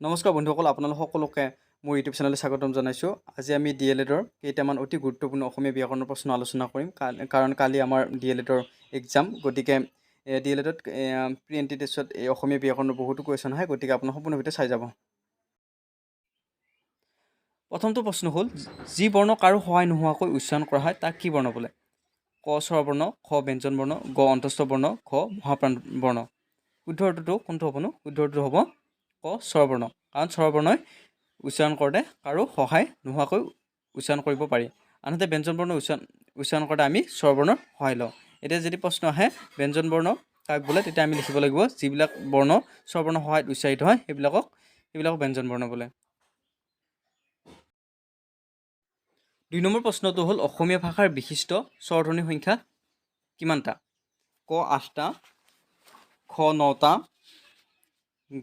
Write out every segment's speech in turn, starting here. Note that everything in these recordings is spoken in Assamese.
নমস্কাৰ বন্ধুসকল, আপোনালোক সকলোকে মোৰ ইউটিউব চেনেললৈ স্বাগতম জনাইছোঁ। আজি আমি DLEDৰ কেইটামান অতি গুৰুত্বপূৰ্ণ অসমীয়া ব্যাকৰণৰ প্ৰশ্ন আলোচনা কৰিম, কাৰণ কালি আমাৰ DLEDৰ এক্সাম। গতিকে DLEDত প্ৰি এণ্ট্ৰি টেষ্টত এই অসমীয়া ব্যাকৰণৰ বহুতো কুৱেশ্যন আহে, গতিকে আপোনাৰ সম্পূৰ্ণ ভিডিঅ' চাই যাব। প্ৰথমটো প্ৰশ্ন হ'ল, যি বৰ্ণ কাৰো সহায় নোহোৱাকৈ উচ্চাৰণ কৰা হয় তাক কি বৰ্ণ বোলে? ক স্বৰবৰ্ণ, খ ব্যঞ্জন বৰ্ণ, গ অন্তস্থ বৰ্ণ, খ মহাপ্ৰাণ বৰ্ণ। শুদ্ধ উত্তৰটো কোনটো হ'বনো? শুদ্ধ উত্তৰটো হ'ব ক স্বৰবৰ্ণ, কাৰণ স্বৰবৰ্ণই উচ্চাৰণ কৰোঁতে কাৰো সহায় নোহোৱাকৈ উচ্চাৰণ কৰিব পাৰি। আনহাতে ব্যঞ্জন বৰ্ণ উচ্চাৰণ কৰোঁতে আমি স্বৰবৰ্ণৰ সহায় লওঁ। এতিয়া যদি প্ৰশ্ন আহে ব্যঞ্জন বৰ্ণ কাক বোলে, তেতিয়া আমি লিখিব লাগিব যিবিলাক বৰ্ণ স্বৰবৰ্ণৰ সহায়ত উচ্চাৰিত হয় সেইবিলাকক ব্যঞ্জন বৰ্ণ বোলে। 2 নম্বৰ প্ৰশ্নটো হ'ল, অসমীয়া ভাষাৰ বিশিষ্ট স্বৰধ্বনিৰ সংখ্যা কিমানটা? ক 8টা, খ 9টা,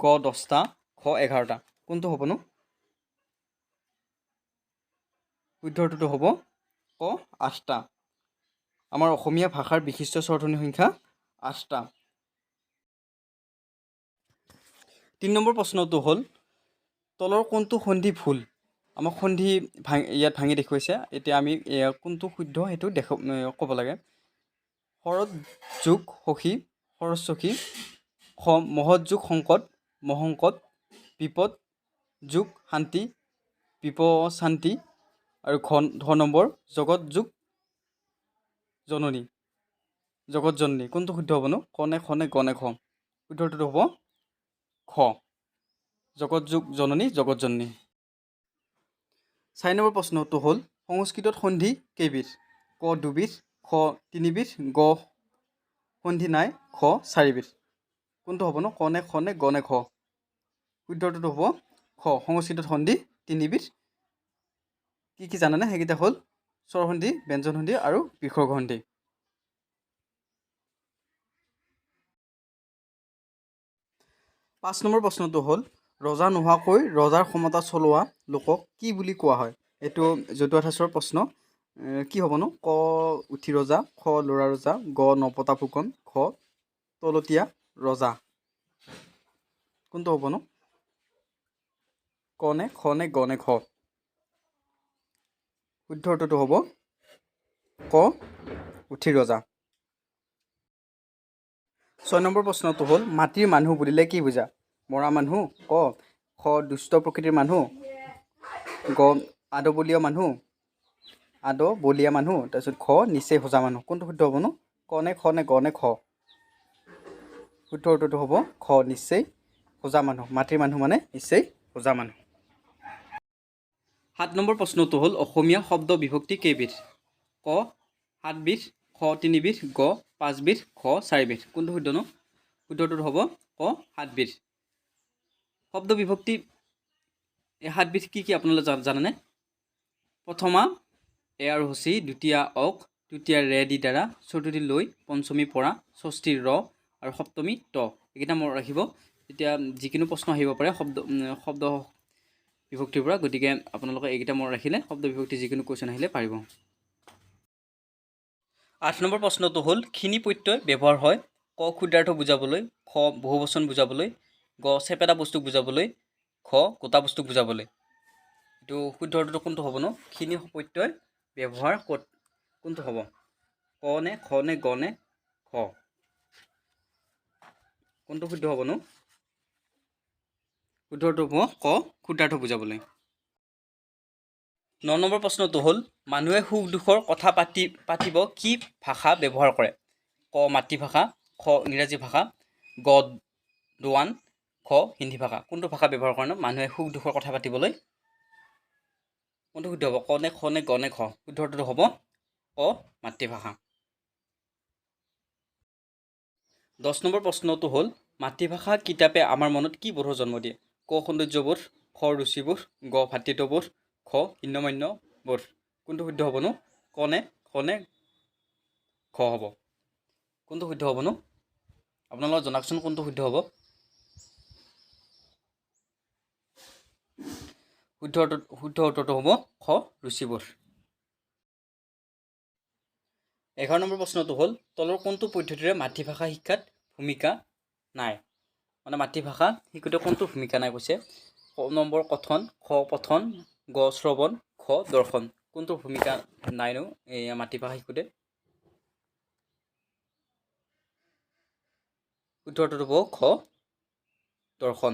গ 10টা, খ 11টা। কোনটো হ'বনো? শুদ্ধ উত্তৰটো হ'ব ক 8টা। আমাৰ অসমীয়া ভাষাৰ বিশিষ্ট স্বৰধ্বনিৰ সংখ্যা 8টা। 3 নম্বৰ প্ৰশ্নটো হ'ল, তলৰ কোনটো সন্ধি ভুল? আমাক সন্ধি ইয়াত ভাঙি দেখুৱাইছে। এতিয়া আমি কোনটো শুদ্ধ সেইটো ক'ব লাগে। শৰৎ যোগ সখী, সৰস্বতী, মহৎ যোগ সংকট, মহংকট, বিপদ যোগ শান্তি, বিপশান্তি, আৰু ঘ নম্বৰ জগত যোগ জননী, জগত জননী। কোনটো শুদ্ধ হ'বনো? কনে খনে গণে খ। শুদ্ধটো হ'ব খ, জগত যোগ জননী, জগত জননী। 4 নম্বৰ প্ৰশ্নটো হ'ল, সংস্কৃতত সন্ধি কেইবিধ? ক 2বিধ, খ 3বিধ, গ সন্ধি নাই, খ 4বিধ। কোনটো হ'বনো? কনে খনে গণে খ। শুদ্ধটো হ'ব খ, সংস্কৃতত সন্ধি 3বিধ। কি কি জানেনে? সেইকেইটা হ'ল স্বৰসন্ধি, ব্যঞ্জন সন্ধি আৰু বিসৰ্গ সন্ধি। 5 নম্বৰ প্ৰশ্নটো হ'ল, ৰজা নোহোৱাকৈ ৰজাৰ ক্ষমতা চলোৱা লোকক কি বুলি কোৱা হয়? এইটো জতুৱা ঠাঁচৰ প্ৰশ্ন। কি হ'বনো? ক উঠি ৰজা, খ ল'ৰা ৰজা, গ নপতা ফুকন, খ তলতীয়া ৰজা। কোনটো হ'বনো? কনে খনে গণে খ। শুদ্ধ উত্তৰটো হ'ব ক উঠি ৰজা। 6 নম্বৰ প্ৰশ্নটো হ'ল, মাটিৰ মানুহ বুলিলে কি বুজা? মৰা মানুহ, ক খ দুষ্ট প্ৰকৃতিৰ মানুহ, গ আদবলীয়া মানুহ, তাৰপিছত খ নিচেই সজা মানুহ। কোনটো শুদ্ধ হ'বনো? কনে খনে গণে খ। শুদ্ধ উত্তৰটো হ'ব খ নিশ্চয় সজা মানুহ। মাটিৰ মানুহ মানে নিশ্চয় সজা মানুহ। 7 নম্বৰ প্ৰশ্নটো হ'ল, অসমীয়া শব্দ বিভক্তি কেইবিধ? ক 7বিধ, খ 3বিধ, গ 5বিধ, খ 4বিধ। কোনটো শুদ্ধনো? শুদ্ধটো হ'ব ক 7বিধ। শব্দ বিভক্তি এই 7বিধ কি কি আপোনালোকে জানেনে? প্ৰথমা এ আৰু হচি, দ্বিতীয়া অক, তৃতীয়া ৰে দি দ্বাৰা, চতুৰ্থী লৈ, পঞ্চমী পৰা, ষষ্ঠী ৰ আৰু সপ্তমী ত। এইকেইটা মনত ৰাখিব। এতিয়া যিকোনো প্ৰশ্ন আহিব পাৰে শব্দ বিভক্তিৰ পৰা, গতিকে আপোনালোকে এইকেইটা মনত ৰাখিলে শব্দ বিভক্তি যিকোনো কুৱেশ্যন আহিলে পাৰিব। 8 নম্বৰ প্ৰশ্নটো হ'ল, খিনি প্ৰত্যয় ব্যৱহাৰ হয় ক ক্ষুদ্ৰাৰ্থ বুজাবলৈ, খ বহুবচন বুজাবলৈ, গ চেপেটা বস্তুক বুজাবলৈ, খ গোটা বস্তুক বুজাবলৈ। এইটো শুদ্ধ অৰ্থটো কোনটো হ'বনো? খিনি প্ৰত্যয় ব্যৱহাৰ কোনটো হ'ব? ক নে খ নে গ নে খ? কোনটো শুদ্ধ হ'বনো? শুদ্ধটো হ'ব ক ক্ষুদ্ৰাৰ্থ বুজাবলৈ। 9 নম্বৰ প্ৰশ্নটো হ'ল, মানুহে সুখ দুখৰ কথা পাতিব কি ভাষা ব্যৱহাৰ কৰে? ক মাতৃভাষা, খ ইংৰাজী ভাষা, গ দোৱান, খ হিন্দী ভাষা। কোনটো ভাষা ব্যৱহাৰ কৰে ন মানুহে সুখ দুখৰ কথা পাতিবলৈ? কোনটো শুদ্ধ হ'ব? ক নে খ নে গ নে খ? শুদ্ধটো হ'ব ক মাতৃভাষা। 10 নম্বৰ প্ৰশ্নটো হ'ল, মাতৃভাষা কিতাপে আমাৰ মনত কি বোধৰ জন্ম দিয়ে? ক সৌন্দৰ্যবোধ, খ ৰুচিবোধ, গ ভাতৃত্ববোধ, খ হিন্যমান্য বোধ। কোনটো শুদ্ধ হ'বনো? ক নে খ নে খ হ'ব? কোনটো শুদ্ধ হ'বনো? আপোনালোকে জনাওকচোন কোনটো শুদ্ধ হ'ব? শুদ্ধ উত্তৰটো হ'ব খ ৰুচিবোধ। 11 নম্বৰ প্ৰশ্নটো হ'ল, তলৰ কোনটো পদ্ধতিৰে মাতৃভাষা শিক্ষাত ভূমিকা নাই? মানে মাতৃভাষা শিকোঁতে কোনটো ভূমিকা নাই কৈছে? নম্বৰ কথন, খ পঠন, গ শ্ৰৱণ, খ দৰ্শন। কোনটো ভূমিকা নাইনো এয়া মাতৃভাষা শিকোঁতে? উত্তৰটো হ'ব খ দৰ্শন।